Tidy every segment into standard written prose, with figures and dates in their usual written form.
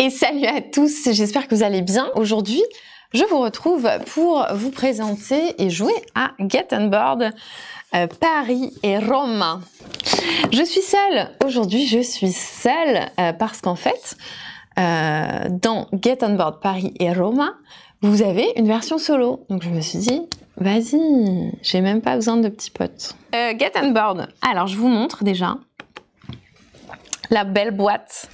Et salut à tous, j'espère que vous allez bien. Aujourd'hui, je vous retrouve pour vous présenter et jouer à Get On Board Paris et Rome. Je suis seule, aujourd'hui je suis seule parce qu'en fait, dans Get On Board Paris et Rome, vous avez une version solo. Donc je me suis dit, vas-y, j'ai même pas besoin de petits potes. Get On Board, alors je vous montre déjà la belle boîte.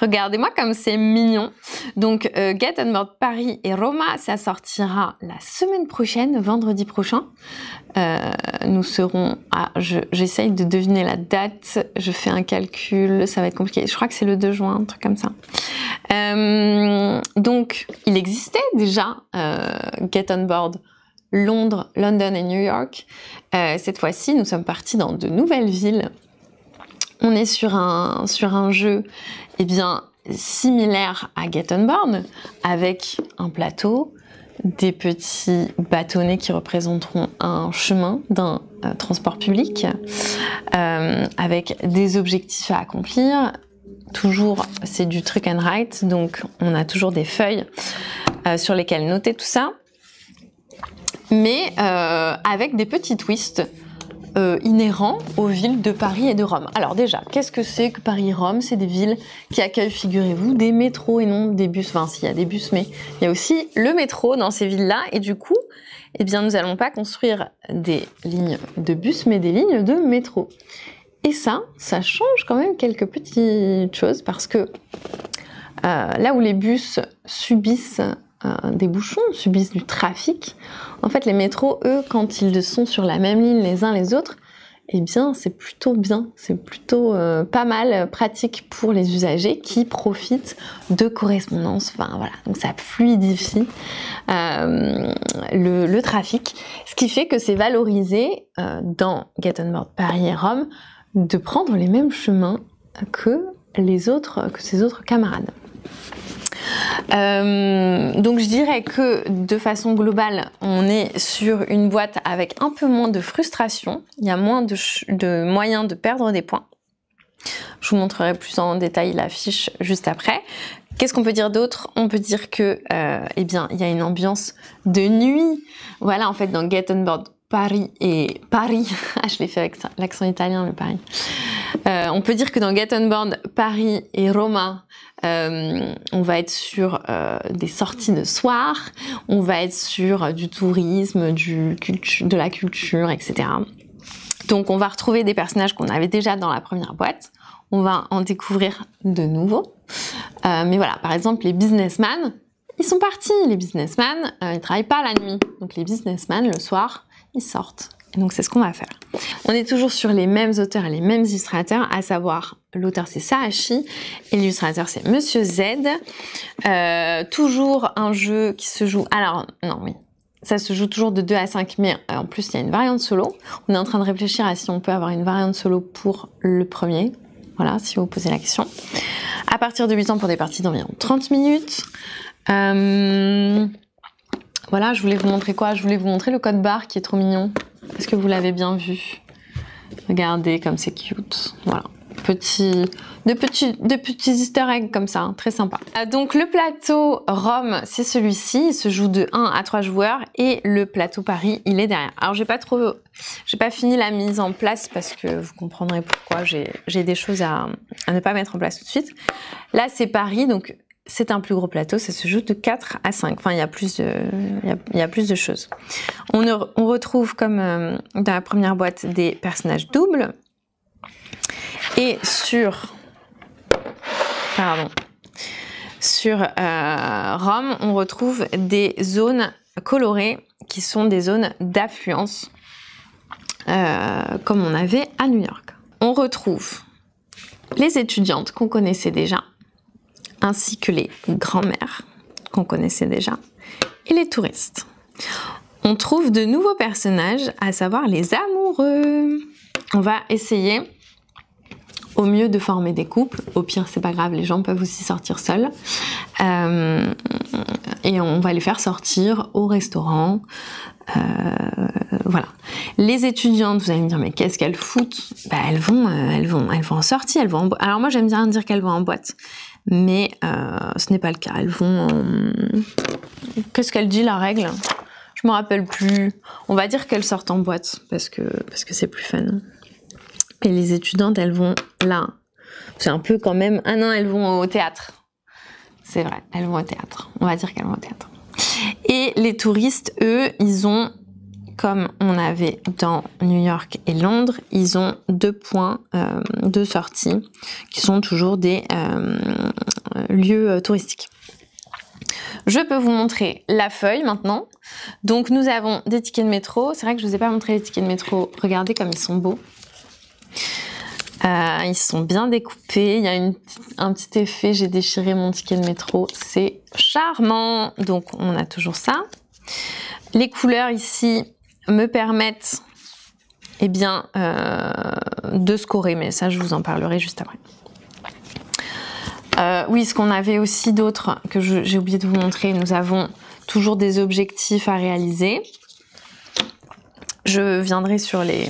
Regardez-moi comme c'est mignon. Donc, Get On Board Paris et Rome, ça sortira la semaine prochaine, vendredi prochain. Nous serons à... J'essaye de deviner la date. Je fais un calcul, ça va être compliqué. Je crois que c'est le 2 juin, un truc comme ça. Donc, il existait déjà Get On Board Londres, London et New York. Cette fois-ci, nous sommes partis dans de nouvelles villes. On est sur un jeu similaire à Get On Board, avec un plateau, des petits bâtonnets qui représenteront un chemin d'un transport public, avec des objectifs à accomplir. Toujours, c'est du truck and write, donc on a toujours des feuilles sur lesquelles noter tout ça, mais avec des petits twists inhérents aux villes de Paris et de Rome. Alors déjà, qu'est-ce que c'est que Paris et Rome? C'est des villes qui accueillent, figurez-vous, des métros et non des bus. Enfin, s'il y a des bus, mais il y a aussi le métro dans ces villes-là. Et du coup, nous n'allons pas construire des lignes de bus, mais des lignes de métro. Et ça change quand même quelques petites choses parce que là où les bus subissent des bouchons, subissent du trafic. En fait, les métros, eux, quand ils sont sur la même ligne les uns les autres, c'est plutôt bien, c'est plutôt pas mal pratique pour les usagers qui profitent de correspondance. Enfin voilà, donc ça fluidifie le trafic, ce qui fait que c'est valorisé dans Get On Board Paris et Rome de prendre les mêmes chemins que ses autres camarades. Donc je dirais que de façon globale, on est sur une boîte avec un peu moins de frustration, il y a moins de moyens de perdre des points. Je vous montrerai plus en détail la fiche juste après. Qu'est-ce qu'on peut dire d'autre? On peut dire que il y a une ambiance de nuit. Voilà, en fait, dans Get On Board Paris, je l'ai fait avec l'accent italien, le Paris. On peut dire que dans Get On Board Paris et Rome, on va être sur des sorties de soir, on va être sur du tourisme, de la culture, etc. Donc on va retrouver des personnages qu'on avait déjà dans la première boîte, on va en découvrir de nouveaux. Mais voilà, par exemple les businessmen, ils sont partis, les businessmen, ils travaillent pas la nuit. Donc les businessmen, le soir, ils sortent. Et donc c'est ce qu'on va faire. On est toujours sur les mêmes auteurs et les mêmes illustrateurs, à savoir l'auteur c'est Sahashi et l'illustrateur c'est Monsieur Z. Toujours un jeu qui se joue... Alors, non, oui. Ça se joue toujours de 2 à 5, mais en plus il y a une variante solo. On est en train de réfléchir à si on peut avoir une variante solo pour le premier. Voilà, si vous vous posez la question. À partir de 8 ans pour des parties d'environ 30 minutes. Voilà, je voulais vous montrer quoi? Je voulais vous montrer le code barre qui est trop mignon. Est-ce que vous l'avez bien vu? Regardez comme c'est cute. Voilà. De petits easter eggs comme ça, hein, très sympa. Donc le plateau Rome, c'est celui-ci, il se joue de 1 à 3 joueurs et le plateau Paris, il est derrière. Alors j'ai pas fini la mise en place parce que vous comprendrez pourquoi j'ai des choses à ne pas mettre en place tout de suite. Là c'est Paris, donc c'est un plus gros plateau, ça se joue de 4 à 5. Enfin, il y a plus de choses. On retrouve, comme dans la première boîte, des personnages doubles. Et sur Rome, on retrouve des zones colorées qui sont des zones d'affluence, comme on avait à New York. On retrouve les étudiantes qu'on connaissait déjà, ainsi que les grands-mères qu'on connaissait déjà, et les touristes. On trouve de nouveaux personnages, à savoir les amoureux. On va essayer au mieux de former des couples. Au pire, c'est pas grave, les gens peuvent aussi sortir seuls. Et on va les faire sortir au restaurant. Voilà. Les étudiantes, vous allez me dire, mais qu'est-ce qu'elles foutent? Bah, elles vont en sortie, elles vont en boîte. Alors moi, j'aime bien dire qu'elles vont en boîte, mais ce n'est pas le cas. Elles vont Qu'est-ce qu'elle dit, la règle? Je me rappelle plus. On va dire qu'elles sortent en boîte, parce que c'est plus fun. Et les étudiantes, elles vont là. C'est un peu quand même... Ah non, elles vont au théâtre. C'est vrai, elles vont au théâtre. On va dire qu'elles vont au théâtre. Et les touristes, eux, ils ont, comme on avait dans New York et Londres, ils ont 2 points de sortie qui sont toujours des lieux touristiques. Je peux vous montrer la feuille maintenant. Donc nous avons des tickets de métro. C'est vrai que je ne vous ai pas montré les tickets de métro. Regardez comme ils sont beaux. Ils sont bien découpés. Il y a un petit effet. J'ai déchiré mon ticket de métro. C'est charmant. Donc on a toujours ça. Les couleurs ici me permettent de scorer. Mais ça, je vous en parlerai juste après. Oui, ce qu'on avait aussi d'autre que j'ai oublié de vous montrer, nous avons toujours des objectifs à réaliser. Je viendrai sur les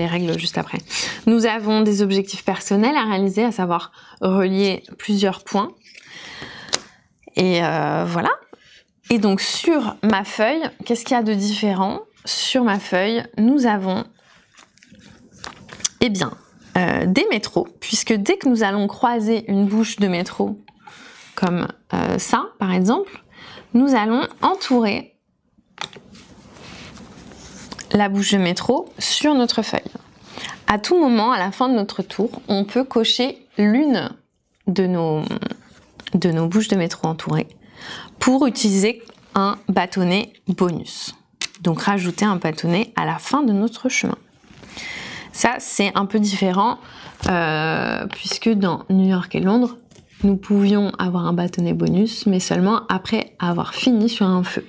règles juste après. Nous avons des objectifs personnels à réaliser, à savoir relier plusieurs points. Et voilà. Et donc sur ma feuille, qu'est-ce qu'il y a de différent? Sur ma feuille, nous avons des métros, puisque dès que nous allons croiser une bouche de métro, comme ça par exemple, nous allons entourer la bouche de métro sur notre feuille. À tout moment, à la fin de notre tour, on peut cocher l'une de nos bouches de métro entourées pour utiliser un bâtonnet bonus. Donc rajouter un bâtonnet à la fin de notre chemin. Ça, c'est un peu différent puisque dans New York et Londres, nous pouvions avoir un bâtonnet bonus, mais seulement après avoir fini sur un feu.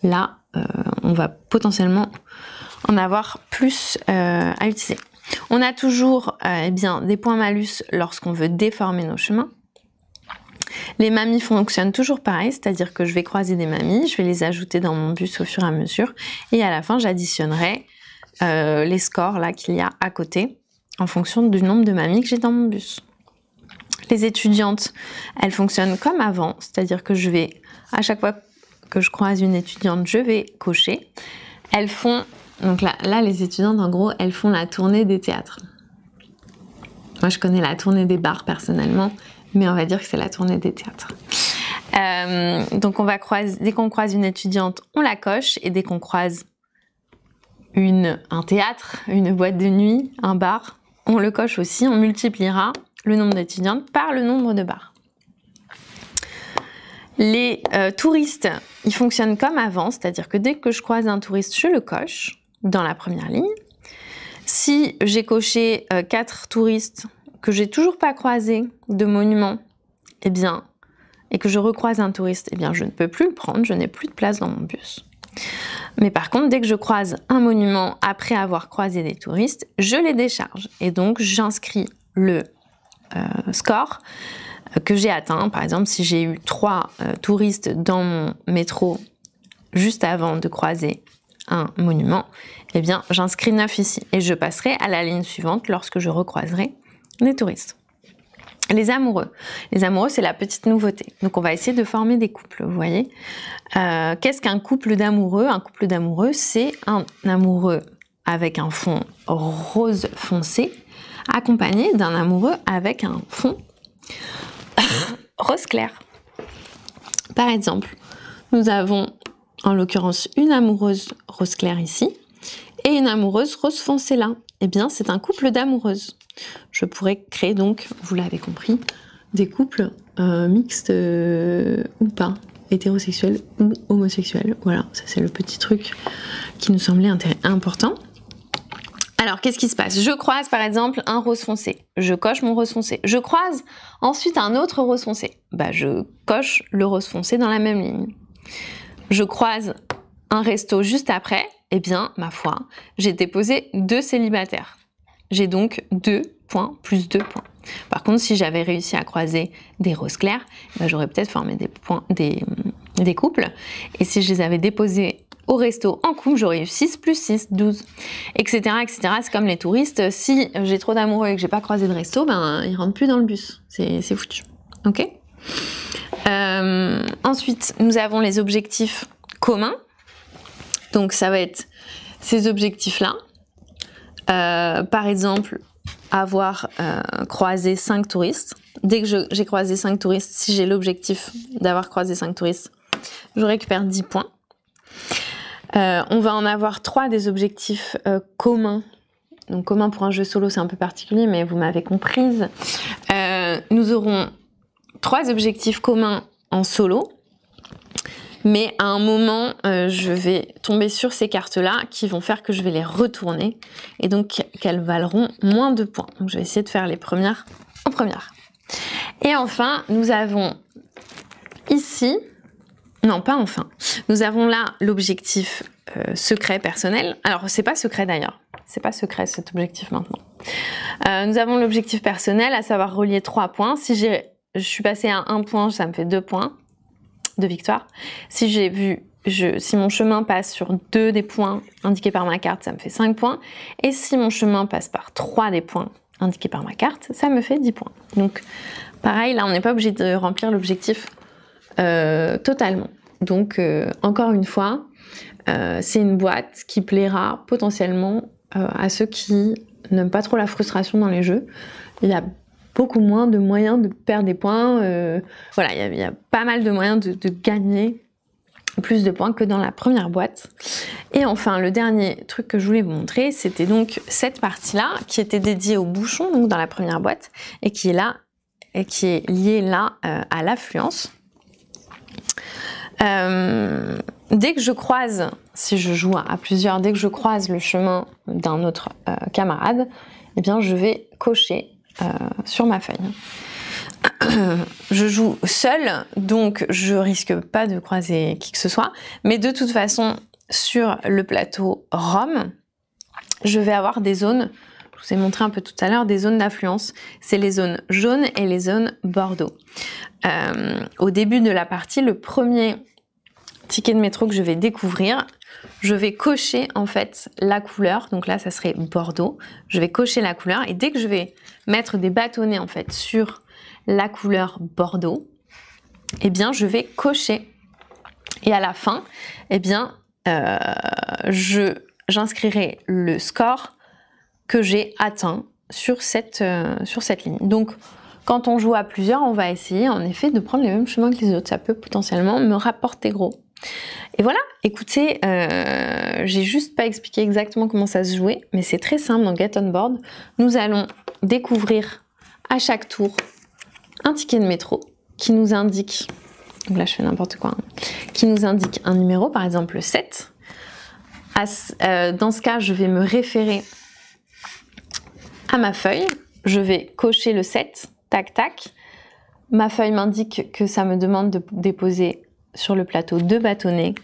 Là, on va potentiellement en avoir plus à utiliser. On a toujours des points malus lorsqu'on veut déformer nos chemins. Les mamies fonctionnent toujours pareil, c'est-à-dire que je vais croiser des mamies, je vais les ajouter dans mon bus au fur et à mesure, et à la fin, j'additionnerai les scores là qu'il y a à côté en fonction du nombre de mamies que j'ai dans mon bus. Les étudiantes, elles fonctionnent comme avant, c'est-à-dire que je vais, à chaque fois que je croise une étudiante, je vais cocher. Elles font, donc là les étudiantes en gros, elles font la tournée des théâtres. Moi je connais la tournée des bars personnellement, mais on va dire que c'est la tournée des théâtres. Donc dès qu'on croise une étudiante, on la coche, et dès qu'on croise un théâtre, une boîte de nuit, un bar, on le coche aussi, on multipliera le nombre d'étudiantes par le nombre de bars. Les touristes, ils fonctionnent comme avant, c'est-à-dire que dès que je croise un touriste, je le coche dans la première ligne. Si j'ai coché 4 touristes que j'ai toujours pas croisés de monument, et que je recroise un touriste, je ne peux plus le prendre, je n'ai plus de place dans mon bus. Mais par contre, dès que je croise un monument après avoir croisé des touristes, je les décharge. Et donc, j'inscris le score que j'ai atteint. Par exemple, si j'ai eu 3 touristes dans mon métro juste avant de croiser un monument, j'inscris 9 ici. Et je passerai à la ligne suivante lorsque je recroiserai des touristes. Les amoureux, c'est la petite nouveauté. Donc on va essayer de former des couples, vous voyez. Qu'est-ce qu'un couple d'amoureux? Un couple d'amoureux, c'est un amoureux avec un fond rose foncé, accompagné d'un amoureux avec un fond rose clair. Par exemple, nous avons en l'occurrence une amoureuse rose clair ici, et une amoureuse rose foncé là. C'est un couple d'amoureuses. Je pourrais créer donc, vous l'avez compris, des couples mixtes ou pas, hétérosexuels ou homosexuels. Voilà, ça c'est le petit truc qui nous semblait important. Alors, qu'est-ce qui se passe? Je croise par exemple un rose foncé, je coche mon rose foncé. Je croise ensuite un autre rose foncé, je coche le rose foncé dans la même ligne. Je croise un resto juste après, ma foi, j'ai déposé 2 célibataires. j'ai donc 2 points plus 2 points. Par contre, si j'avais réussi à croiser des roses claires, ben, j'aurais peut-être formé des couples. Et si je les avais déposés au resto en couple, j'aurais eu 6 plus 6, 12, etc. etc. C'est comme les touristes. Si j'ai trop d'amoureux et que j'ai pas croisé de resto, ben, ils rentrent plus dans le bus. C'est foutu. Ok. Ensuite, nous avons les objectifs communs. Donc, ça va être ces objectifs-là. Par exemple, avoir croisé 5 touristes. Dès que j'ai croisé 5 touristes, si j'ai l'objectif d'avoir croisé 5 touristes, je récupère 10 points. On va en avoir 3 des objectifs communs. Donc commun pour un jeu solo, c'est un peu particulier, mais vous m'avez comprise. Nous aurons 3 objectifs communs en solo. Mais à un moment, je vais tomber sur ces cartes-là qui vont faire que je vais les retourner et donc qu'elles valeront moins de points. Donc je vais essayer de faire les premières en première. Et enfin, nous avons ici, non pas enfin, nous avons là l'objectif secret personnel. Alors c'est pas secret d'ailleurs, c'est pas secret cet objectif maintenant. Nous avons l'objectif personnel, à savoir relier 3 points. Si je suis passée à 1 point, ça me fait 2 points de victoire. Si si mon chemin passe sur 2 des points indiqués par ma carte, ça me fait 5 points. Et si mon chemin passe par 3 des points indiqués par ma carte, ça me fait 10 points. Donc pareil, là on n'est pas obligé de remplir l'objectif totalement. Donc encore une fois, c'est une boîte qui plaira potentiellement à ceux qui n'aiment pas trop la frustration dans les jeux. Il y a beaucoup moins de moyens de perdre des points. Voilà, il y a pas mal de moyens de gagner plus de points que dans la première boîte. Et enfin, le dernier truc que je voulais vous montrer, c'était donc cette partie-là qui était dédiée au bouchon, donc dans la première boîte, et qui est là, et qui est liée là à l'affluence. Dès que je croise, si je joue à plusieurs, dès que je croise le chemin d'un autre camarade, eh bien je vais cocher sur ma feuille. Je joue seule, donc je risque pas de croiser qui que ce soit, mais de toute façon, sur le plateau Rome, je vais avoir des zones, je vous ai montré un peu tout à l'heure, des zones d'affluence. C'est les zones jaunes et les zones bordeaux. Au début de la partie, le premier ticket de métro que je vais découvrir, je vais cocher en fait la couleur, donc là ça serait bordeaux, je vais cocher la couleur et dès que je vais mettre des bâtonnets en fait sur la couleur bordeaux, eh bien je vais cocher et à la fin, eh bien j'inscrirai le score que j'ai atteint sur cette ligne. Donc quand on joue à plusieurs, on va essayer en effet de prendre les mêmes chemins que les autres, ça peut potentiellement me rapporter gros. Et voilà, écoutez, j'ai juste pas expliqué exactement comment ça se jouait, mais c'est très simple dans Get On Board. Nous allons découvrir à chaque tour un ticket de métro qui nous indique, donc là je fais n'importe quoi, hein, qui nous indique un numéro, par exemple le 7. Dans ce cas, je vais me référer à ma feuille, je vais cocher le 7, tac tac. Ma feuille m'indique que ça me demande de déposer sur le plateau 2 bâtonnets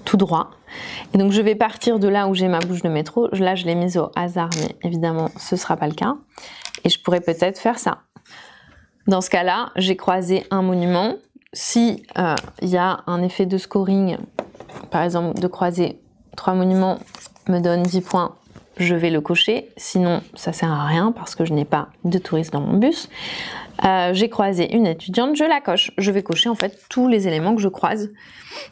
tout droit. Et donc je vais partir de là où j'ai ma bouche de métro. Là je l'ai mise au hasard, mais évidemment ce ne sera pas le cas. Et je pourrais peut-être faire ça. Dans ce cas-là, j'ai croisé un monument. Si y a un effet de scoring, par exemple de croiser 3 monuments me donne 10 points, je vais le cocher. Sinon ça sert à rien parce que je n'ai pas de touristes dans mon bus. J'ai croisé une étudiante, je la coche. Je vais cocher en fait tous les éléments que je croise,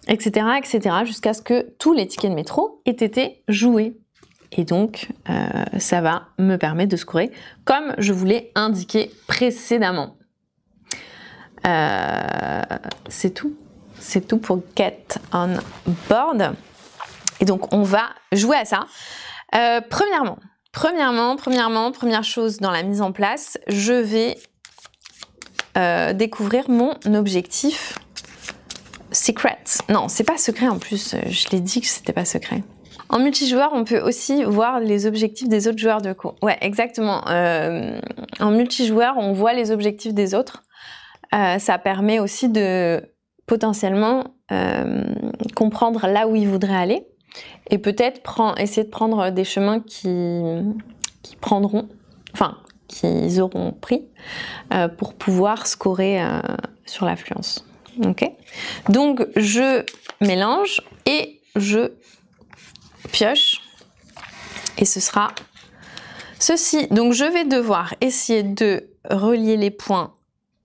etc. etc. jusqu'à ce que tous les tickets de métro aient été joués. Et donc, ça va me permettre de scorer comme je vous l'ai indiqué précédemment. C'est tout. C'est tout pour Get On Board. Et donc, on va jouer à ça. Première chose dans la mise en place, je vais découvrir mon objectif secret. Non, c'est pas secret en plus, je l'ai dit que c'était pas secret. En multijoueur, on peut aussi voir les objectifs des autres joueurs de co. Ouais, exactement. En multijoueur, on voit les objectifs des autres. Ça permet aussi de potentiellement comprendre là où ils voudraient aller. et peut-être essayer de prendre des chemins qui prendront, enfin, qu'ils auront pris pour pouvoir scorer sur l'affluence. Ok. Donc je mélange et je pioche et ce sera ceci. Donc je vais devoir essayer de relier les points,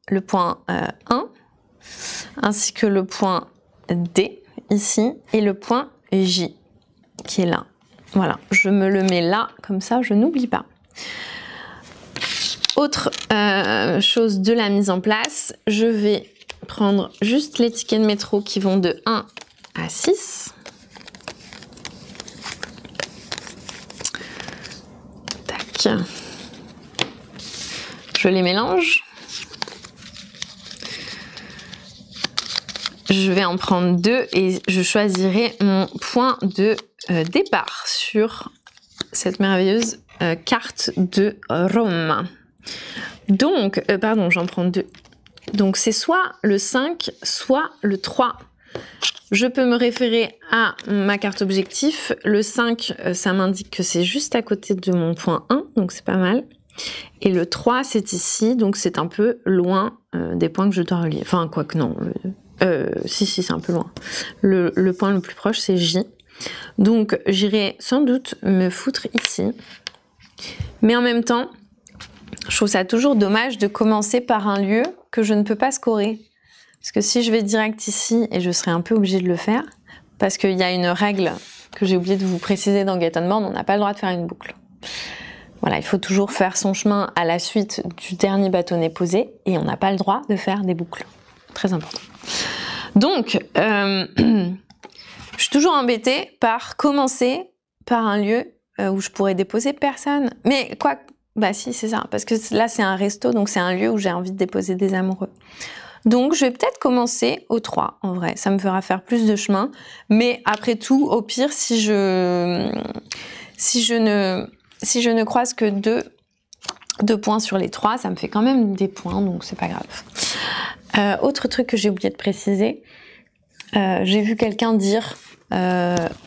le point 1 ainsi que le point D ici et le point J qui est là. Voilà, je me le mets là comme ça, je n'oublie pas. Autre chose de la mise en place, je vais prendre juste les tickets de métro qui vont de 1 à 6. Tac. Je les mélange. Je vais en prendre 2 et je choisirai mon point de départ sur cette merveilleuse carte de Rome. Donc, pardon, j'en prends 2. Donc c'est soit le 5, soit le 3. Je peux me référer à ma carte objectif. Le 5, ça m'indique que c'est juste à côté de mon point 1, donc c'est pas mal. Et le 3, c'est ici, donc c'est un peu loin des points que je dois relier. Enfin, quoique non. Si, c'est un peu loin. Le point le plus proche, c'est J. Donc j'irai sans doute me foutre ici. Mais en même temps, je trouve ça toujours dommage de commencer par un lieu que je ne peux pas scorer. Parce que si je vais direct ici, et je serai un peu obligée de le faire, parce qu'il y a une règle que j'ai oublié de vous préciser dans Get On Board, on n'a pas le droit de faire une boucle. Voilà, il faut toujours faire son chemin à la suite du dernier bâtonnet posé, et on n'a pas le droit de faire des boucles. Très important. Donc, je suis toujours embêtée par commencer par un lieu où je pourrais déposer personne. Mais quoi, bah si, c'est ça, parce que là c'est un resto, donc c'est un lieu où j'ai envie de déposer des amoureux. Donc je vais peut-être commencer au 3, en vrai, ça me fera faire plus de chemin, mais après tout, au pire, si je ne croise que 2 points sur les 3, ça me fait quand même des points, donc c'est pas grave. Autre truc que j'ai oublié de préciser, j'ai vu quelqu'un dire,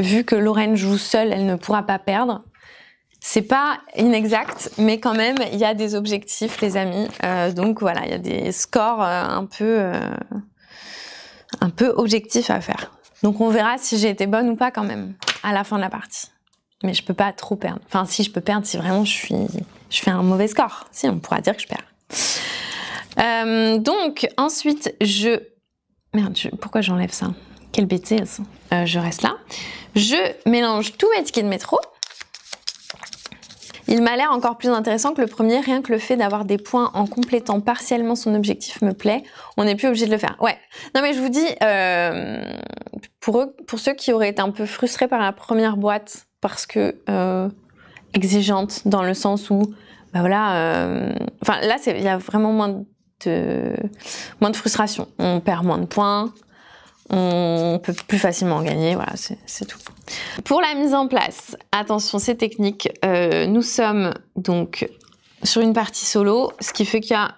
vu que Lorraine joue seule, elle ne pourra pas perdre. C'est pas inexact, mais quand même, il y a des objectifs, les amis. Donc voilà, il y a des scores un peu objectifs à faire. Donc on verra si j'ai été bonne ou pas quand même, à la fin de la partie. Mais je peux pas trop perdre. Enfin, si je peux perdre, si vraiment je fais un mauvais score. Si, on pourra dire que je perds. Donc ensuite, Merde, pourquoi j'enlève ça? Quelle bêtise. Je reste là. Je mélange tous mes tickets de métro. Il m'a l'air encore plus intéressant que le premier, rien que le fait d'avoir des points en complétant partiellement son objectif me plaît. On n'est plus obligé de le faire. Ouais. Non mais je vous dis, pour ceux qui auraient été un peu frustrés par la première boîte, parce que exigeante dans le sens où, bah voilà, enfin là il y a vraiment moins de frustration. On perd moins de points, on peut plus facilement gagner, voilà, c'est tout. Pour la mise en place, attention, c'est technique. Nous sommes donc sur une partie solo, ce qui fait qu'il y a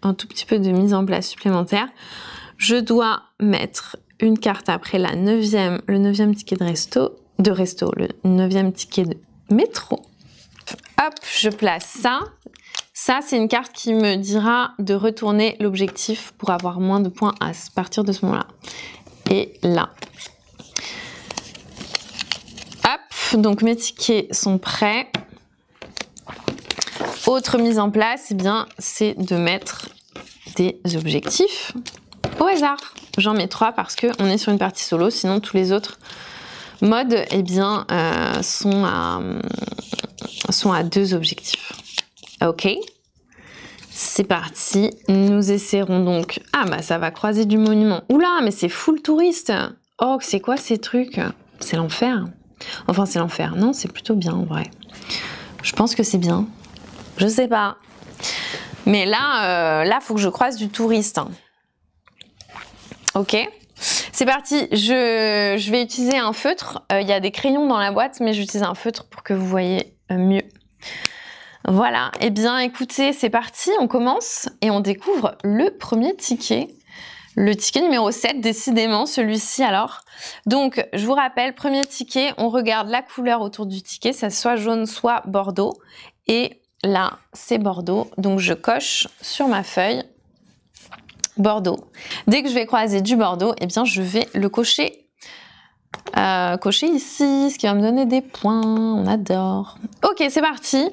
un tout petit peu de mise en place supplémentaire. Je dois mettre une carte après le 9e ticket de resto, le 9e ticket de métro. Hop, je place ça. Ça, c'est une carte qui me dira de retourner l'objectif pour avoir moins de points à partir de ce moment-là. Et là. Hop, donc mes tickets sont prêts. Autre mise en place, eh bien, c'est de mettre des objectifs au hasard. J'en mets 3 parce qu'on est sur une partie solo, sinon tous les autres modes eh bien, sont à 2 objectifs. Ok, c'est parti. Nous essaierons donc... Ah bah ça va croiser du monument. Oula, mais c'est full touriste. Oh, c'est quoi ces trucs? C'est l'enfer. Enfin, c'est l'enfer. Non, c'est plutôt bien en vrai. Je pense que c'est bien. Je sais pas. Mais là, faut que je croise du touriste. Ok, c'est parti. Je vais utiliser un feutre. Il y a des crayons dans la boîte, mais j'utilise un feutre pour que vous voyez mieux. Voilà, eh bien écoutez, c'est parti, on commence et on découvre le premier ticket. Le ticket numéro 7, décidément, celui-ci alors. Donc, je vous rappelle, premier ticket, on regarde la couleur autour du ticket, ça soit jaune, soit bordeaux. Et là, c'est bordeaux. Donc, je coche sur ma feuille bordeaux. Dès que je vais croiser du bordeaux, eh bien, je vais le cocher. Cocher ici, ce qui va me donner des points. On adore. Ok, c'est parti.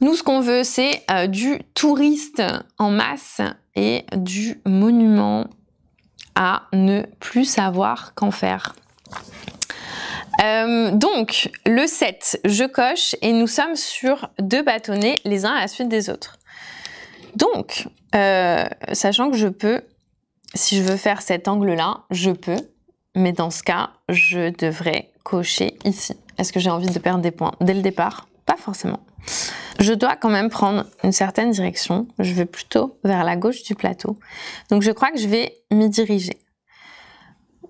Nous, ce qu'on veut, c'est du touriste en masse et du monument à ne plus savoir qu'en faire. Donc, le 7, je coche et nous sommes sur 2 bâtonnets les uns à la suite des autres. Donc, sachant que je peux, si je veux faire cet angle-là, je peux, mais dans ce cas, je devrais cocher ici. Est-ce que j'ai envie de perdre des points dès le départ? Pas forcément. Je dois quand même prendre une certaine direction. Je vais plutôt vers la gauche du plateau. Donc, je crois que je vais m'y diriger.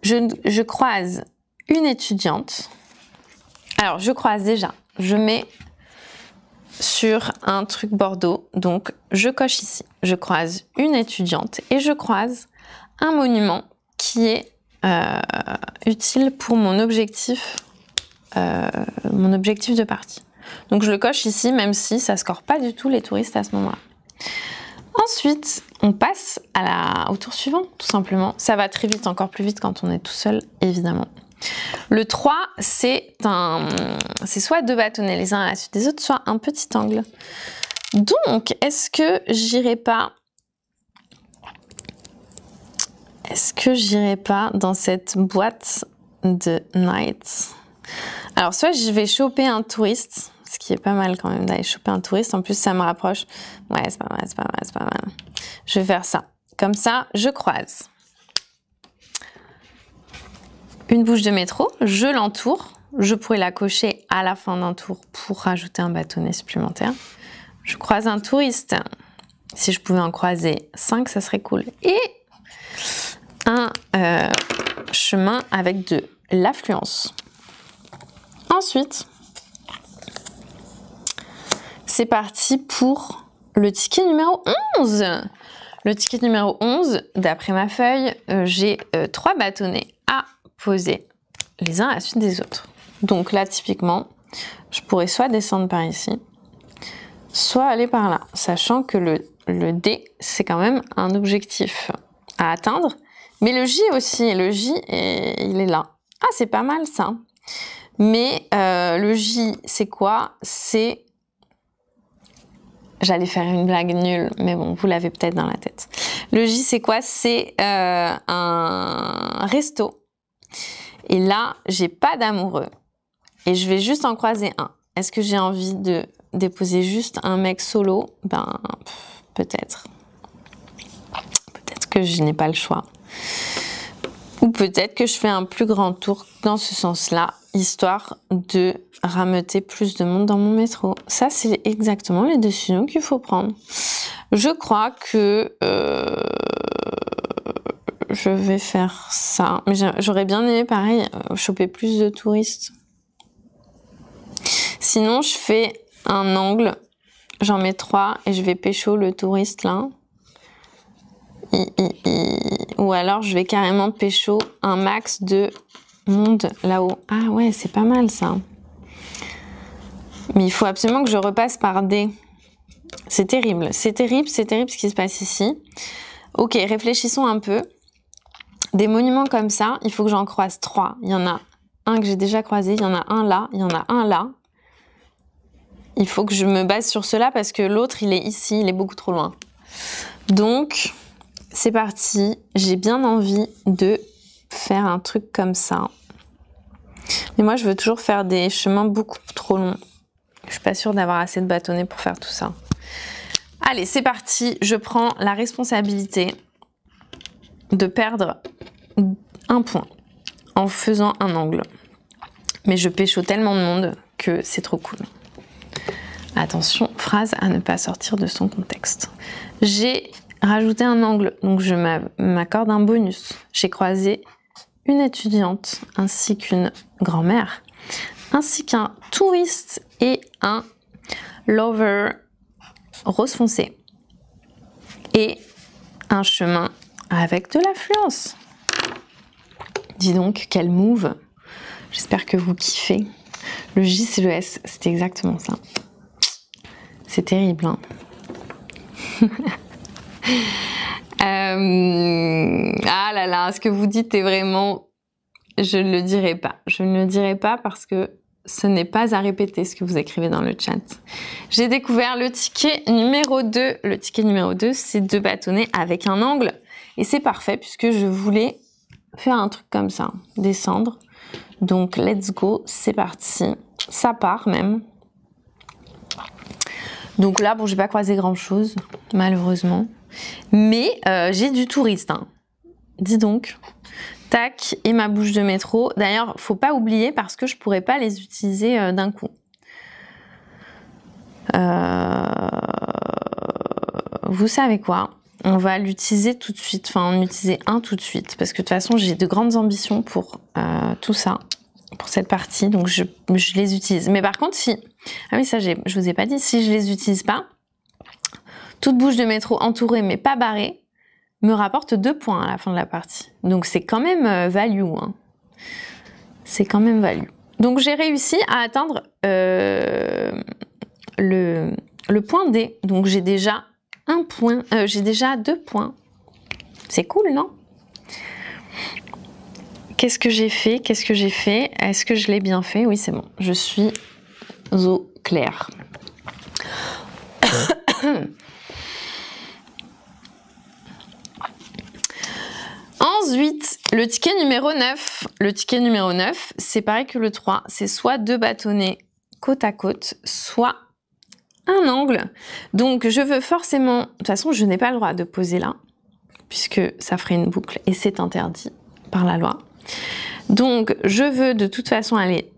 Je croise une étudiante. Alors, je croise déjà. Je mets sur un truc bordeaux. Donc, je coche ici. Je croise une étudiante et je croise un monument qui est utile pour mon objectif de partie. Donc je le coche ici, même si ça score pas du tout les touristes à ce moment-là. Ensuite, on passe au tour suivant, tout simplement. Ça va très vite, encore plus vite quand on est tout seul, évidemment. Le 3, c'est soit 2 bâtonnets les uns à la suite des autres, soit un petit angle. Donc, est-ce que j'irai pas dans cette boîte de Nights? Alors, soit je vais choper un touriste, ce qui est pas mal quand même d'aller choper un touriste. En plus, ça me rapproche. Ouais, c'est pas mal, c'est pas mal, c'est pas mal. Je vais faire ça. Comme ça, je croise une bouche de métro, je l'entoure. Je pourrais la cocher à la fin d'un tour pour rajouter un bâtonnet supplémentaire. Je croise un touriste. Si je pouvais en croiser 5, ça serait cool. Et un chemin avec de l'affluence. Ensuite, c'est parti pour le ticket numéro 11. Le ticket numéro 11, d'après ma feuille, j'ai 3 bâtonnets à poser les uns à la suite des autres. Donc là, typiquement, je pourrais soit descendre par ici, soit aller par là, sachant que le D, c'est quand même un objectif à atteindre. Mais le J aussi, le J, il est là. Ah, c'est pas mal ça. Mais le J, c'est quoi? C'est... J'allais faire une blague nulle, mais bon, vous l'avez peut-être dans la tête. Le J, c'est quoi? C'est un resto. Et là, j'ai pas d'amoureux. Et je vais juste en croiser un. Est-ce que j'ai envie de déposer juste un mec solo? Ben, peut-être. Peut-être que je n'ai pas le choix. Ou peut-être que je fais un plus grand tour dans ce sens-là, histoire de rameuter plus de monde dans mon métro. Ça, c'est exactement les décisions qu'il faut prendre. Je crois que je vais faire ça. Mais j'aurais bien aimé, pareil, choper plus de touristes. Sinon, je fais un angle, j'en mets 3 et je vais pécho le touriste là. Ou alors, je vais carrément pécho un max de monde là-haut. Ah ouais, c'est pas mal ça. Mais il faut absolument que je repasse par D. C'est terrible, c'est terrible, c'est terrible ce qui se passe ici. Ok, réfléchissons un peu. Des monuments comme ça, il faut que j'en croise 3. Il y en a un que j'ai déjà croisé, il y en a un là, il y en a un là. Il faut que je me base sur cela parce que l'autre, il est ici, il est beaucoup trop loin. Donc, c'est parti. J'ai bien envie de faire un truc comme ça. Mais moi, je veux toujours faire des chemins beaucoup trop longs. Je suis pas sûre d'avoir assez de bâtonnets pour faire tout ça. Allez, c'est parti. Je prends la responsabilité de perdre un point en faisant un angle. Mais je pécho tellement de monde que c'est trop cool. Attention, phrase à ne pas sortir de son contexte. J'ai rajouté un angle, donc je m'accorde un bonus. J'ai croisé une étudiante ainsi qu'une grand-mère, ainsi qu'un touriste et un lover rose foncé. Et un chemin avec de l'affluence. Dis donc, quel move. J'espère que vous kiffez. Le J, c'est le S, c'est exactement ça. C'est terrible, hein. Ah là là, ce que vous dites est vraiment... Je ne le dirai pas. Je ne le dirai pas parce que ce n'est pas à répéter ce que vous écrivez dans le chat. J'ai découvert le ticket numéro 2. Le ticket numéro 2, c'est 2 bâtonnets avec un angle. Et c'est parfait puisque je voulais faire un truc comme ça, descendre. Donc, let's go, c'est parti. Ça part même. Donc là, bon, j'ai pas croisé grand-chose, malheureusement. Mais j'ai du touriste, hein. Dis donc. Tac, et ma bouche de métro. D'ailleurs, faut pas oublier parce que je pourrais pas les utiliser d'un coup. Vous savez quoi? On va l'utiliser tout de suite, enfin en utiliser un tout de suite, parce que de toute façon j'ai de grandes ambitions pour tout ça, pour cette partie, donc je les utilise. Mais par contre, si... Ah oui, ça je vous ai pas dit, si je les utilise pas, toute bouche de métro entourée mais pas barrée, me rapporte 2 points à la fin de la partie. Donc c'est quand même value, hein. C'est quand même value. Donc j'ai réussi à atteindre le point D. Donc j'ai déjà 1 point, j'ai déjà 2 points. C'est cool, non? Qu'est-ce que j'ai fait? Qu'est-ce que j'ai fait? Est-ce que je l'ai bien fait? Oui, c'est bon. Je suis au clair. Ensuite, le ticket numéro 9. Le ticket numéro 9, c'est pareil que le 3. C'est soit 2 bâtonnets côte à côte, soit un angle. Donc, je veux forcément... De toute façon, je n'ai pas le droit de poser là, puisque ça ferait une boucle et c'est interdit par la loi. Donc, je veux de toute façon aller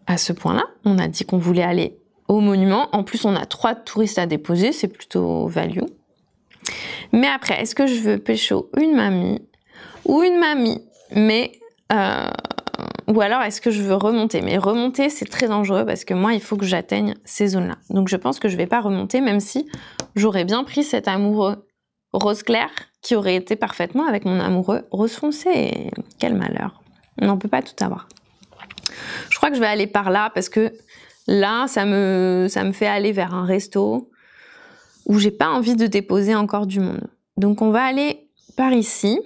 à ce point-là. On a dit qu'on voulait aller au monument. En plus, on a 3 touristes à déposer. C'est plutôt value. Mais après, est-ce que je veux pécho une mamie ou une mamie, mais ou alors est-ce que je veux remonter? Mais remonter, c'est très dangereux parce que moi, il faut que j'atteigne ces zones-là. Donc je pense que je vais pas remonter, même si j'aurais bien pris cet amoureux rose clair qui aurait été parfaitement avec mon amoureux rose foncé. Et quel malheur. On n'en peut pas tout avoir. Je crois que je vais aller par là parce que là, ça me fait aller vers un resto où j'ai pas envie de déposer encore du monde. Donc on va aller par ici.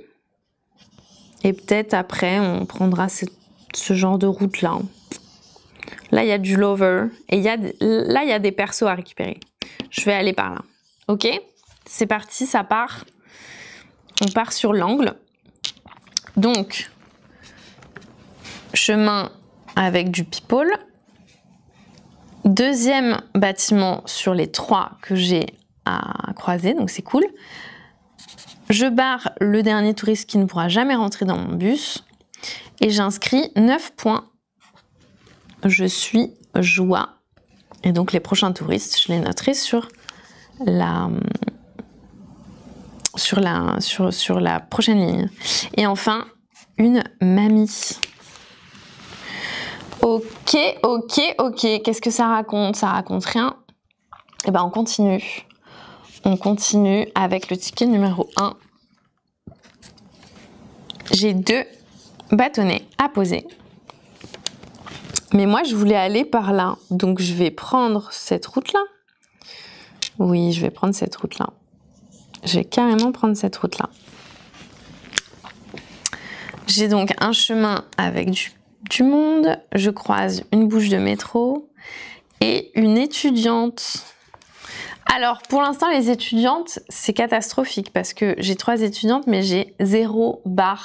Et peut-être après, on prendra ce genre de route-là. Là, il y a du lover. Et là, il y a des persos à récupérer. Je vais aller par là. Ok? C'est parti, ça part. On part sur l'angle. Donc, chemin avec du people. Deuxième bâtiment sur les 3 que j'ai à croiser. Donc, c'est cool. Je barre le dernier touriste qui ne pourra jamais rentrer dans mon bus et j'inscris 9 points. Je suis joie. Et donc les prochains touristes, je les noterai sur la prochaine ligne. Et enfin, une mamie. Ok. Qu'est-ce que ça raconte? Ça raconte rien. Et ben on continue. On continue avec le ticket numéro 1. J'ai 2 bâtonnets à poser. Mais moi, je voulais aller par là. Donc, je vais prendre cette route-là. Oui, je vais prendre cette route-là. Je vais carrément prendre cette route-là. J'ai donc un chemin avec du monde. Je croise une bouche de métro et une étudiante. Alors, pour l'instant, les étudiantes, c'est catastrophique parce que j'ai 3 étudiantes, mais j'ai 0 bar/théâtre.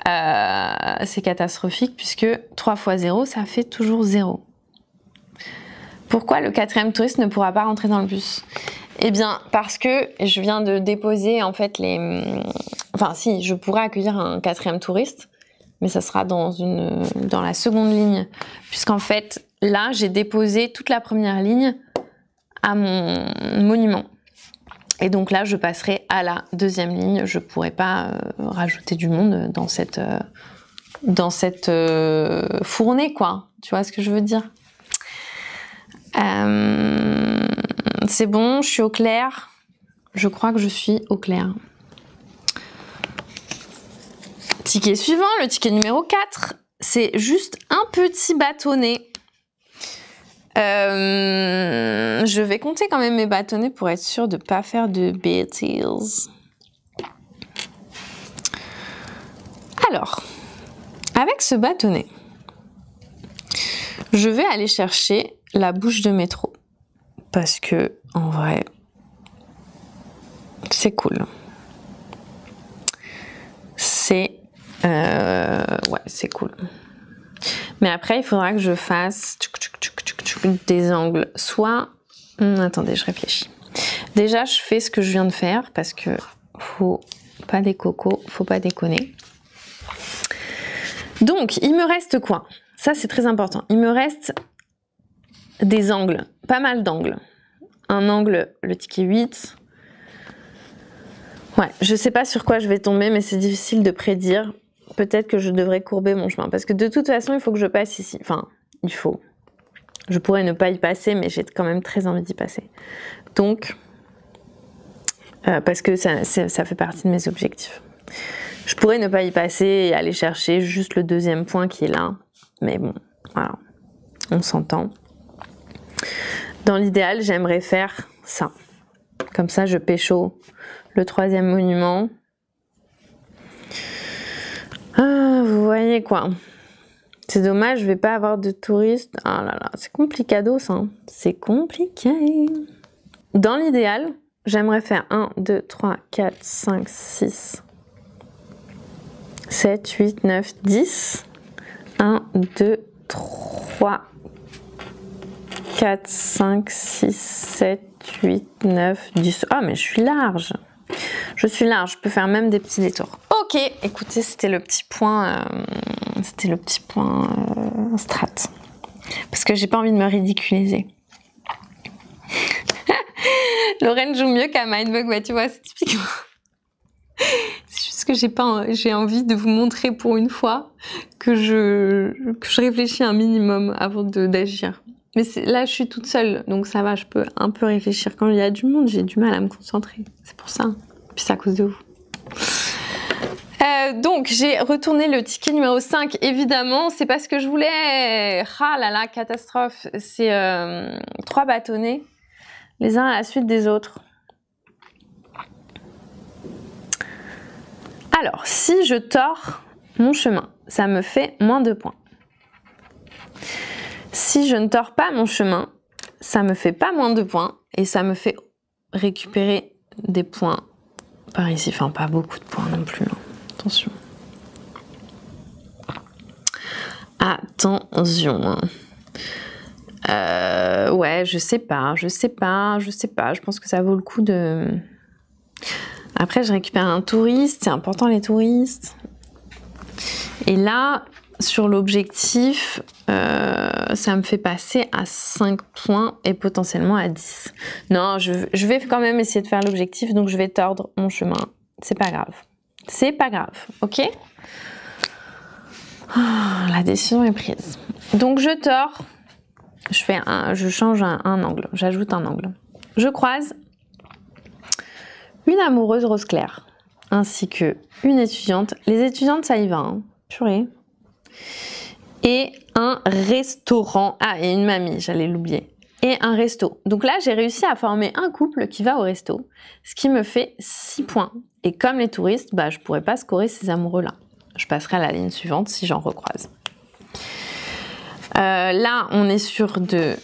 C'est catastrophique puisque 3 fois 0, ça fait toujours 0. Pourquoi le 4e touriste ne pourra pas rentrer dans le bus? Eh bien, parce que je viens de déposer en fait Enfin, si, je pourrais accueillir un 4e touriste, mais ça sera dans la seconde ligne, puisqu'en fait, là, j'ai déposé toute la première ligne à mon monument. Et donc là, je passerai à la 2e ligne. Je ne pourrai pas rajouter du monde dans cette fournée, quoi. Tu vois ce que je veux dire? C'est bon, je suis au clair. je crois que je suis au clair. Ticket suivant, le ticket numéro 4, c'est juste un petit bâtonnet. Je vais compter quand même mes bâtonnets pour être sûre de ne pas faire de bêtises. Alors, avec ce bâtonnet, je vais aller chercher la bouche de métro. Parce que, en vrai, c'est cool. Ouais, c'est cool. Mais après, il faudra que je fasse des angles. Soit... attendez, je réfléchis. Déjà, je fais ce que je viens de faire parce que faut pas des cocos, faut pas déconner. Donc, il me reste quoi? Ça, c'est très important. Il me reste des angles, pas mal d'angles. Un angle, le ticket 8. Ouais, je sais pas sur quoi je vais tomber, mais c'est difficile de prédire. Peut-être que je devrais courber mon chemin. Parce que de toute façon, il faut que je passe ici. Enfin, il faut. Je pourrais ne pas y passer, mais j'ai quand même très envie d'y passer. Donc, parce que ça fait partie de mes objectifs. Je pourrais ne pas y passer et aller chercher juste le deuxième point qui est là. Mais bon, voilà. On s'entend. Dans l'idéal, j'aimerais faire ça. Comme ça, je pécho le troisième monument. Ah, vous voyez quoi. C'est dommage, je vais pas avoir de touristes. Ah là là, c'est complicado ça. C'est compliqué. Dans l'idéal, j'aimerais faire 1, 2, 3, 4, 5, 6, 7, 8, 9, 10. 1, 2, 3, 4, 5, 6, 7, 8, 9, 10. Ah, mais je suis large. Je suis large, je peux faire même des petits détours. Ok, écoutez, c'était le petit point, strat. Parce que j'ai pas envie de me ridiculiser. Lorraine joue mieux qu'à Mindbug, bah tu vois, c'est typiquement. C'est juste que j'ai envie de vous montrer pour une fois que je réfléchis un minimum avant d'agir. Mais là, je suis toute seule, donc ça va, je peux un peu réfléchir. Quand il y a du monde, j'ai du mal à me concentrer. C'est pour ça. Puis c'est à cause de vous. Donc, j'ai retourné le ticket numéro 5, évidemment. C'est pas ce que je voulais. Ah là là, catastrophe. C'est 3 bâtonnets, les uns à la suite des autres. Alors, si je tords mon chemin, ça me fait moins 2 points. Si je ne tords pas mon chemin, ça me fait pas moins 2 points et ça me fait récupérer des points par ici. Enfin, pas beaucoup de points non plus. Hein. Attention. Attention. Ouais, je sais pas. Je pense que ça vaut le coup de... Après, je récupère un touriste. C'est important, les touristes. Et là, sur l'objectif, ça me fait passer à 5 points et potentiellement à 10. Non, je vais quand même essayer de faire l'objectif, donc je vais tordre mon chemin. C'est pas grave. C'est pas grave, ok? Oh, la décision est prise. Donc je tords, je change un angle, j'ajoute un angle. Je croise une amoureuse rose clair, ainsi que une étudiante. Les étudiantes, ça y va, hein. Purée. Et un restaurant. Ah, et une mamie, j'allais l'oublier. Et un resto. Donc là, j'ai réussi à former un couple qui va au resto, ce qui me fait 6 points. Et comme les touristes, bah, je pourrais pas scorer ces amoureux-là. Je passerai à la ligne suivante si j'en recroise. Là, on est sur de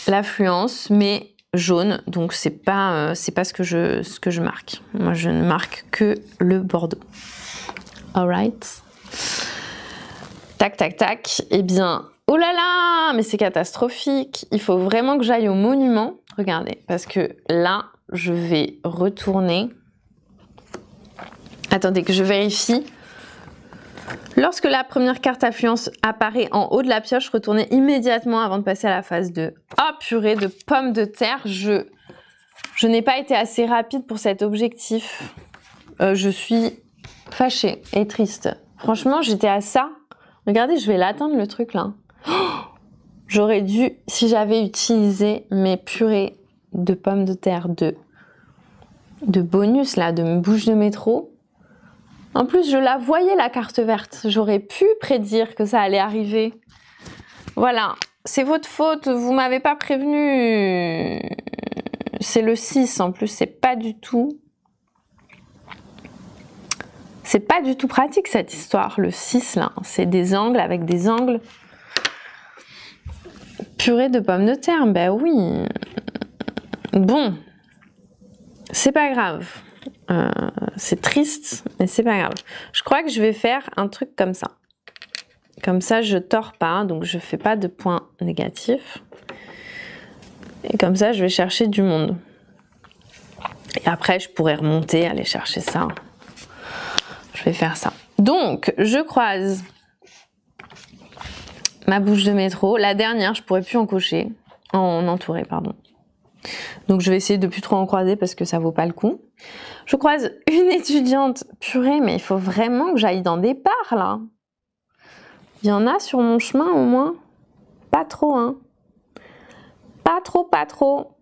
l'affluence, mais jaune, donc c'est pas ce que je marque. Moi, je ne marque que le Bordeaux. Alright. Tac, tac, tac. Eh bien, oh là là, mais c'est catastrophique. Il faut vraiment que j'aille au monument. Regardez, parce que là, je vais retourner. Attendez que je vérifie. Lorsque la première carte affluence apparaît en haut de la pioche, retournez immédiatement avant de passer à la phase 2. Oh purée de pommes de terre, je n'ai pas été assez rapide pour cet objectif. Je suis fâchée et triste. Franchement, j'étais à ça. Regardez, je vais l'atteindre le truc là. Oh, j'aurais dû, si j'avais utilisé mes purées de pommes de terre 2. de bonus là, de bouche de métro. En plus, je la voyais la carte verte. J'aurais pu prédire que ça allait arriver. Voilà, c'est votre faute, vous m'avez pas prévenu. C'est le 6 en plus, c'est pas du tout... C'est pas du tout pratique cette histoire, le 6 là. C'est des angles avec des angles. Purée de pommes de terre, ben oui. Bon, c'est pas grave. C'est triste, mais c'est pas grave. Je crois que je vais faire un truc comme ça. Comme ça, je tords pas, donc je fais pas de points négatifs. Et comme ça, je vais chercher du monde. Et après, je pourrais remonter, aller chercher ça. Je vais faire ça. Donc, je croise ma bouche de métro. La dernière, je pourrais plus en cocher. En entourer, pardon. Donc, je vais essayer de plus trop en croiser parce que ça vaut pas le coup. Je croise une étudiante. Purée, mais il faut vraiment que j'aille dans des parts, là. Il y en a sur mon chemin, au moins. Pas trop, hein. Pas trop, pas trop.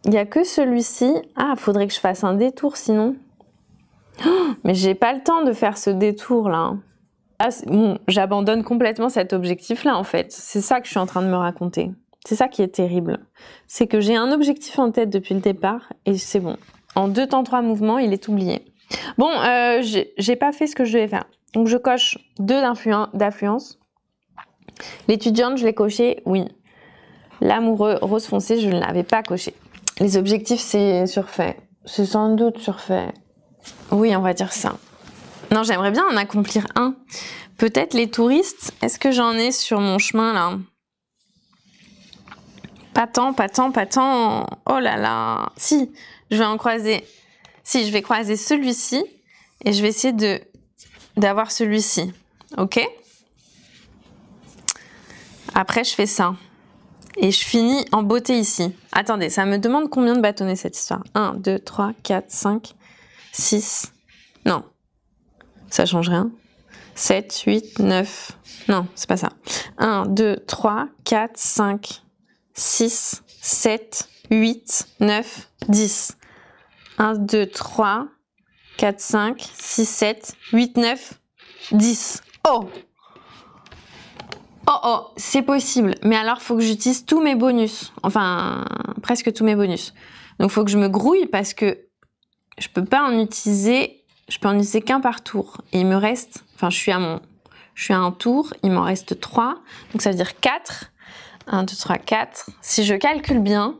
Il n'y a que celui-ci. Ah, faudrait que je fasse un détour, sinon. Oh, mais j'ai pas le temps de faire ce détour-là. Ah, bon, j'abandonne complètement cet objectif-là, en fait. C'est ça que je suis en train de me raconter. C'est ça qui est terrible. C'est que j'ai un objectif en tête depuis le départ, et c'est bon. En 2 temps 3 mouvements, il est oublié. Bon, j'ai pas fait ce que je devais faire. Donc, je coche 2 d'affluence. L'étudiante, je l'ai coché, oui. L'amoureux, rose foncé, je ne l'avais pas coché. Les objectifs, c'est surfait. C'est sans doute surfait. Oui, on va dire ça. Non, j'aimerais bien en accomplir un. Peut-être les touristes. Est-ce que j'en ai sur mon chemin, là? Pas tant, pas tant, pas tant. Oh là là. Si, je vais en croiser. Si, je vais croiser celui-ci. Et je vais essayer d'avoir celui-ci. Ok? Après, je fais ça. Et je finis en beauté ici. Attendez, ça me demande combien de bâtonnets cette histoire? 1, 2, 3, 4, 5, 6. Non. Ça change rien. 7, 8, 9. Non, c'est pas ça. 1, 2, 3, 4, 5, 6, 7, 8, 9, 10. 1, 2, 3, 4, 5, 6, 7, 8, 9, 10. Oh! Oh oh, c'est possible. Mais alors, faut que j'utilise tous mes bonus. Enfin, presque tous mes bonus. Donc, faut que je me grouille parce que je peux pas en utiliser. Je peux en utiliser qu'un par tour. Et il me reste... Enfin, je suis à un tour. Il m'en reste 3. Donc, ça veut dire 4. 1, 2, 3, 4. Si je calcule bien,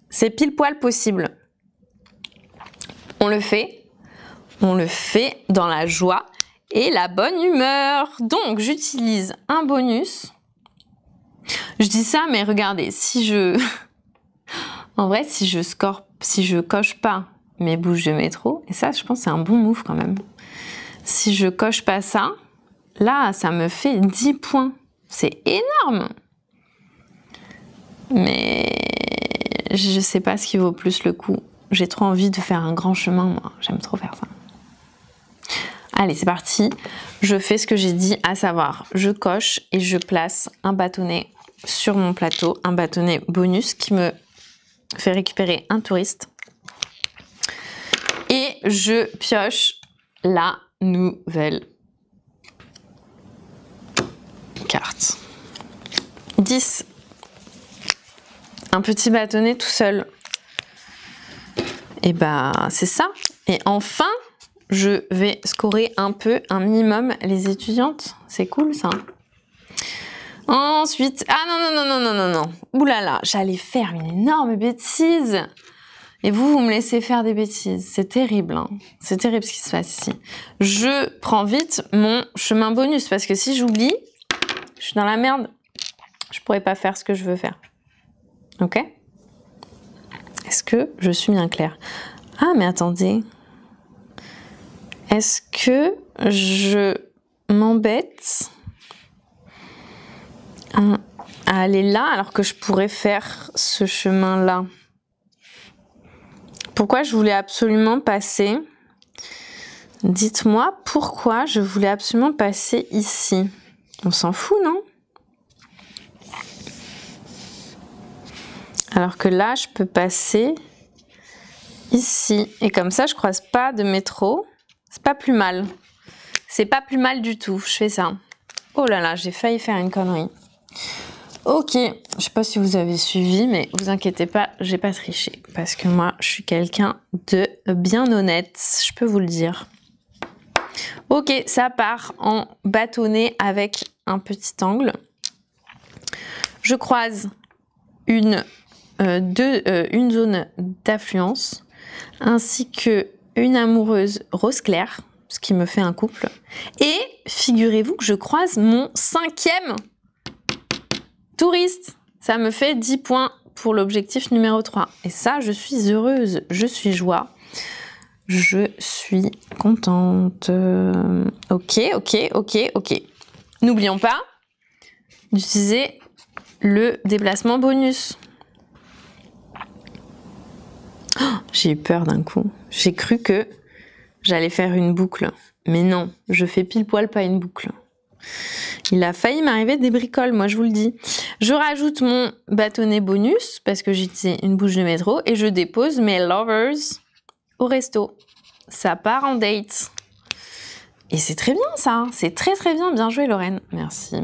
c'est pile poil possible. On le fait. On le fait dans la joie et la bonne humeur. Donc, j'utilise un bonus. Je dis ça, mais regardez, si je... En vrai, si je coche pas mes bouches de métro, et ça, je pense que c'est un bon move quand même. Si je coche pas ça, là, ça me fait 10 points. C'est énorme. Mais je sais pas ce qui vaut plus le coup. J'ai trop envie de faire un grand chemin, moi. J'aime trop faire ça. Allez, c'est parti. Je fais ce que j'ai dit, à savoir, je coche et je place un bâtonnet sur mon plateau, un bâtonnet bonus qui me fait récupérer un touriste. Et je pioche la nouvelle carte. 10. Un petit bâtonnet tout seul. Et bah, c'est ça. Et enfin, je vais scorer un peu, un minimum, les étudiantes. C'est cool, ça. Ensuite... Ah non. Ouh là là, j'allais faire une énorme bêtise. Et vous me laissez faire des bêtises. C'est terrible, hein. C'est terrible ce qui se passe ici. Je prends vite mon chemin bonus, parce que si j'oublie, je suis dans la merde. Je pourrais pas faire ce que je veux faire. Ok? Est-ce que je suis bien claire? Ah, mais attendez. Est-ce que je m'embête à aller là alors que je pourrais faire ce chemin-là? Pourquoi je voulais absolument passer? Dites-moi pourquoi je voulais absolument passer ici. On s'en fout, non? Alors que là, je peux passer ici. Et comme ça, je croise pas de métro. C'est pas plus mal. C'est pas plus mal du tout. Je fais ça. Oh là là, j'ai failli faire une connerie. Ok, je sais pas si vous avez suivi, mais vous inquiétez pas, j'ai pas triché. Parce que moi, je suis quelqu'un de bien honnête, je peux vous le dire. Ok, ça part en bâtonnet avec un petit angle. Je croise une zone d'affluence ainsi que une amoureuse rose clair, ce qui me fait un couple. Et figurez-vous que je croise mon 5e touriste. Ça me fait 10 points pour l'objectif numéro 3. Et ça, je suis heureuse, je suis joie. Je suis contente. Ok. N'oublions pas d'utiliser le déplacement bonus. Oh, j'ai eu peur d'un coup. J'ai cru que j'allais faire une boucle. Mais non, je fais pile poil pas une boucle. Il a failli m'arriver des bricoles, moi je vous le dis. Je rajoute mon bâtonnet bonus parce que j'ai utilisé une bouche de métro et je dépose mes lovers au resto. Ça part en date. Et c'est très bien ça, c'est très bien. Bien joué Lorraine. Merci.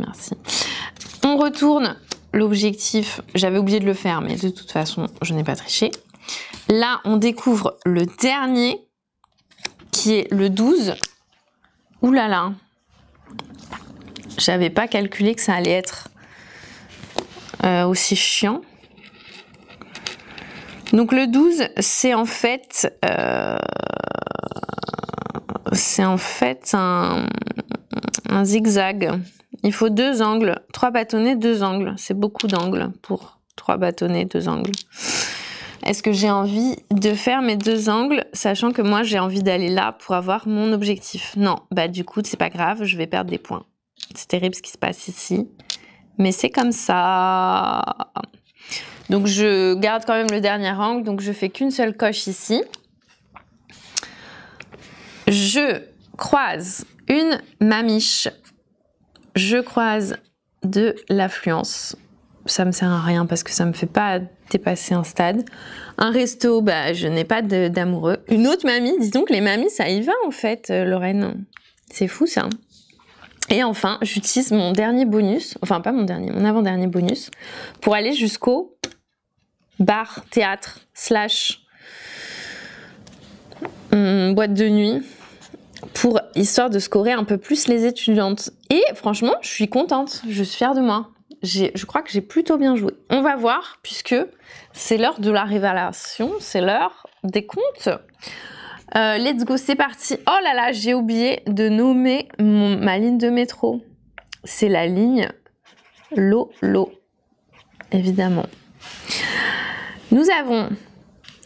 On retourne l'objectif. J'avais oublié de le faire, mais de toute façon, je n'ai pas triché. Là, on découvre le dernier qui est le 12. Ouh là là. J'avais pas calculé que ça allait être aussi chiant. Donc le 12, c'est en fait un zigzag. Il faut 2 angles, 3 bâtonnets, 2 angles. C'est beaucoup d'angles pour 3 bâtonnets, 2 angles. Est-ce que j'ai envie de faire mes 2 angles, sachant que moi j'ai envie d'aller là pour avoir mon objectif? Non, bah du coup c'est pas grave, je vais perdre des points. C'est terrible ce qui se passe ici, mais c'est comme ça. Donc je garde quand même le dernier angle, donc je fais qu'une seule coche ici. Je croise une mamiche, je croise de l'affluence. Ça me sert à rien parce que ça me fait pas dépasser un stade. Un resto, bah je n'ai pas d'amoureux. Une autre mamie, dis donc les mamies ça y va en fait, Lorraine. C'est fou ça. Et enfin, j'utilise mon dernier bonus, enfin pas mon dernier, mon avant-dernier bonus, pour aller jusqu'au bar, théâtre, / boîte de nuit, pour histoire de scorer un peu plus les étudiantes. Et franchement, je suis contente, je suis fière de moi. Je crois que j'ai plutôt bien joué. On va voir, puisque c'est l'heure de la révélation, c'est l'heure des comptes. Let's go, c'est parti. Oh là là, j'ai oublié de nommer ma ligne de métro. C'est la ligne Lolo, évidemment. Nous avons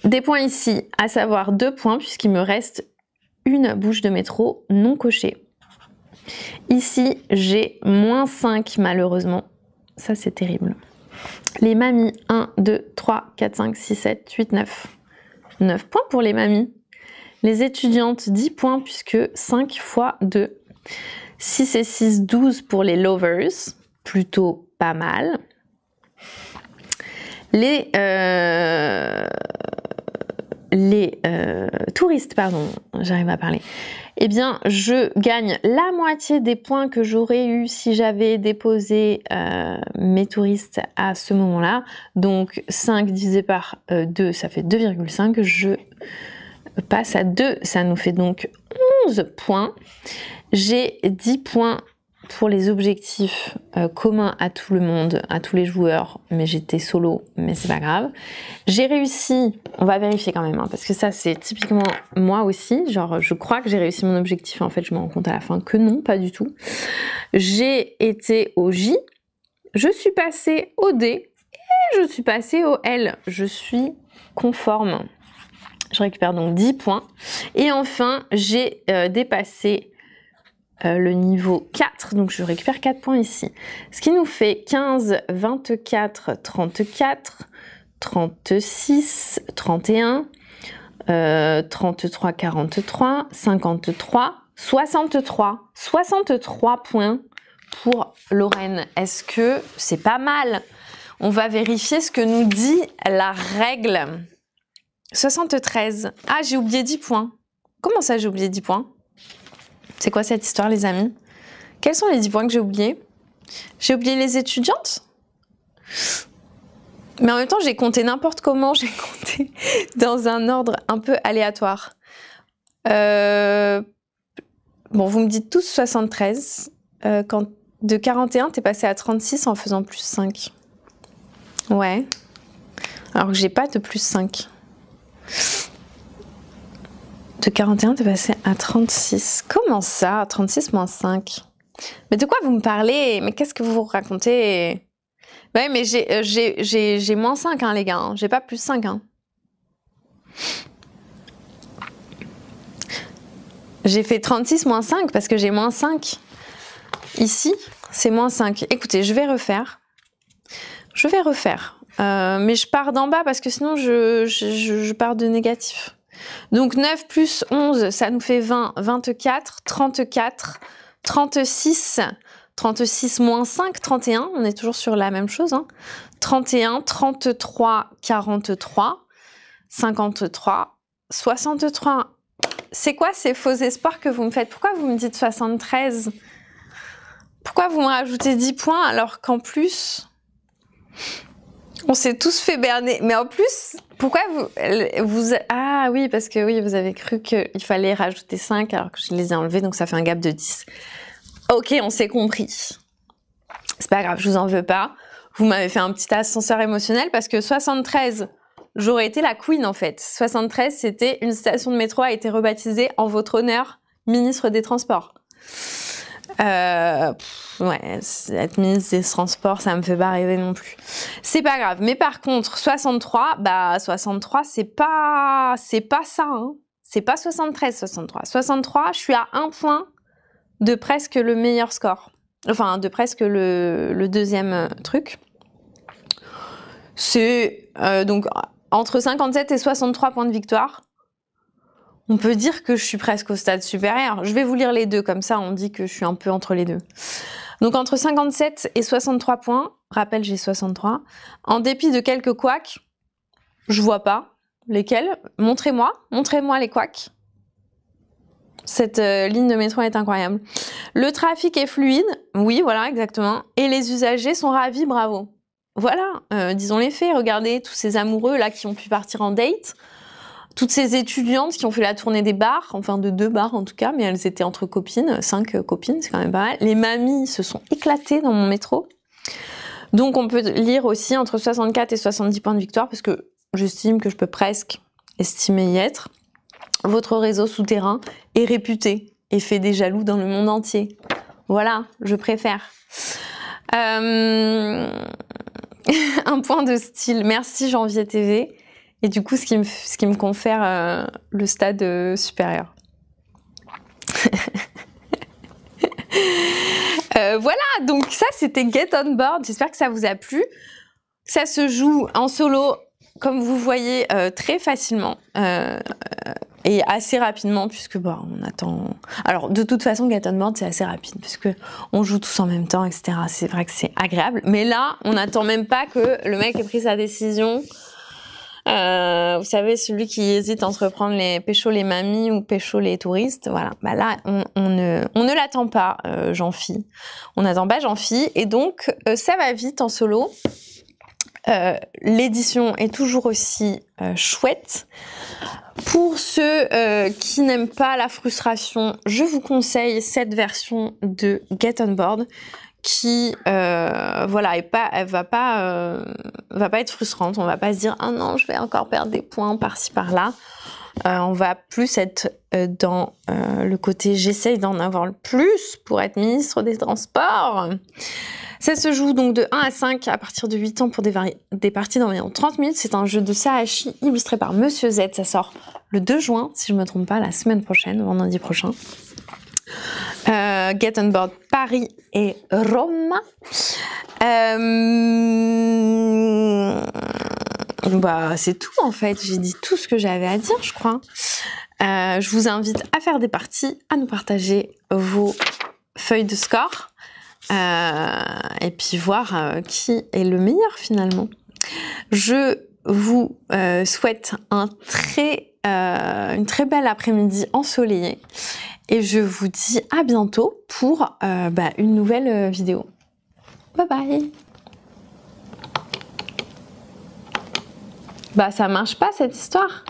des points ici, à savoir 2 points, puisqu'il me reste une bouche de métro non cochée. Ici, j'ai -5 malheureusement. Ça, c'est terrible. Les mamies, 1, 2, 3, 4, 5, 6, 7, 8, 9. 9 points pour les mamies. Les étudiantes, 10 points puisque 5 fois 2. 6 et 6, 12 pour les lovers. Plutôt pas mal. Les touristes, pardon, j'arrive à parler. Eh bien, je gagne la moitié des points que j'aurais eu si j'avais déposé mes touristes à ce moment-là. Donc, 5 divisé par 2, ça fait 2,5. Je passe à 2, ça nous fait donc 11 points. J'ai 10 points pour les objectifs communs à tout le monde, à tous les joueurs, mais j'étais solo, mais c'est pas grave. J'ai réussi, on va vérifier quand même, hein, parce que ça c'est typiquement moi aussi, genre je crois que j'ai réussi mon objectif, en fait je me rends compte à la fin que non, pas du tout. J'ai été au J, je suis passée au D, et je suis passée au L. Je suis conforme. Je récupère donc 10 points. Et enfin, j'ai dépassé le niveau 4, donc je récupère 4 points ici. Ce qui nous fait 15, 24, 34, 36, 31, 33, 43, 53, 63. 63 points pour Lorraine. Est-ce que c'est pas mal? On va vérifier ce que nous dit la règle. 73. Ah, j'ai oublié 10 points. Comment ça, j'ai oublié 10 points? C'est quoi cette histoire, les amis? Quels sont les 10 points que j'ai oubliés? J'ai oublié les étudiantes? Mais en même temps, j'ai compté n'importe comment. J'ai compté dans un ordre un peu aléatoire. Bon, vous me dites tous 73. Quand de 41, t'es passé à 36 en faisant plus 5. Ouais. Alors que j'ai pas de plus 5. De 41, t'es passé à 36. Comment ça? 36 moins 5. Mais de quoi vous me parlez? Mais qu'est-ce que vous racontez? Ouais, mais j'ai moins 5, hein, les gars. Hein. J'ai pas plus 5. Hein. J'ai fait 36 moins 5 parce que j'ai moins 5. Ici, c'est moins 5. Écoutez, je vais refaire. Je vais refaire. Mais je pars d'en bas parce que sinon, je pars de négatif. Donc 9 plus 11, ça nous fait 20, 24, 34, 36, 36 moins 5, 31. On est toujours sur la même chose. Hein. 31, 33, 43, 53, 63. C'est quoi ces faux espoirs que vous me faites? Pourquoi vous me dites 73? Pourquoi vous me rajoutez 10 points alors qu'en plus, on s'est tous fait berner? Mais en plus, pourquoi vous... Ah oui, parce que oui, vous avez cru qu'il fallait rajouter 5 alors que je les ai enlevés, donc ça fait un gap de 10. Ok, on s'est compris. C'est pas grave, je vous en veux pas. Vous m'avez fait un petit ascenseur émotionnel parce que 73, j'aurais été la queen en fait. 73, c'était une station de métro a été rebaptisée en votre honneur, ministre des Transports. Ouais, être ministre des Transports, ça me fait pas rêver non plus. C'est pas grave. Mais par contre, 63, bah 63, c'est pas ça. Hein. C'est pas 73, 63. 63, je suis à 1 point de presque le meilleur score. Enfin, de presque le deuxième truc. C'est donc entre 57 et 63 points de victoire. On peut dire que je suis presque au stade supérieur. Je vais vous lire les deux, comme ça on dit que je suis un peu entre les deux. Donc entre 57 et 63 points, rappel j'ai 63, en dépit de quelques couacs, je vois pas lesquels. Montrez-moi les couacs. Cette ligne de métro est incroyable. Le trafic est fluide, oui voilà exactement, et les usagers sont ravis, bravo. Voilà, disons les faits, regardez tous ces amoureux là qui ont pu partir en date. Toutes ces étudiantes qui ont fait la tournée des bars, enfin de 2 bars en tout cas, mais elles étaient entre copines, 5 copines, c'est quand même pas mal. Les mamies se sont éclatées dans mon métro. Donc on peut lire aussi entre 64 et 70 points de victoire, parce que j'estime que je peux presque estimer y être. Votre réseau souterrain est réputé et fait des jaloux dans le monde entier. Voilà, je préfère. Un point de style. Merci Janvier TV. Et du coup, ce qui me confère le stade supérieur. Voilà, donc ça, c'était Get On Board. J'espère que ça vous a plu. Ça se joue en solo, comme vous voyez, très facilement. Et assez rapidement, puisque bon, on attend... Alors, de toute façon, Get On Board, c'est assez rapide, puisque on joue tous en même temps, etc. C'est vrai que c'est agréable. Mais là, on n'attend même pas que le mec ait pris sa décision... vous savez, celui qui hésite entre prendre les pécho les mamies ou pécho les touristes, voilà. Bah là, on ne l'attend pas, Jean-Phi. On n'attend pas Jean-Phi. Et donc, ça va vite en solo. L'édition est toujours aussi chouette. Pour ceux qui n'aiment pas la frustration, je vous conseille cette version de Get On Board qui voilà, elle va pas être frustrante. On va pas se dire ah non, je vais encore perdre des points par-ci par-là. On va plus être dans le côté j'essaye d'en avoir le plus pour être ministre des Transports. Ça se joue donc de 1 à 5 à partir de 8 ans pour des parties d'environ 30 minutes. C'est un jeu de Sahashi illustré par Monsieur Z. Ça sort le 2 juin, si je ne me trompe pas, la semaine prochaine, vendredi prochain. Get On Board Paris et Rome. Bah, c'est tout en fait. J'ai dit tout ce que j'avais à dire, je crois. Je vous invite à faire des parties, à nous partager vos feuilles de score. Et puis voir qui est le meilleur finalement. Je vous souhaite une très belle après-midi ensoleillée et je vous dis à bientôt pour une nouvelle vidéo. Bye bye. Bah ça marche pas cette histoire.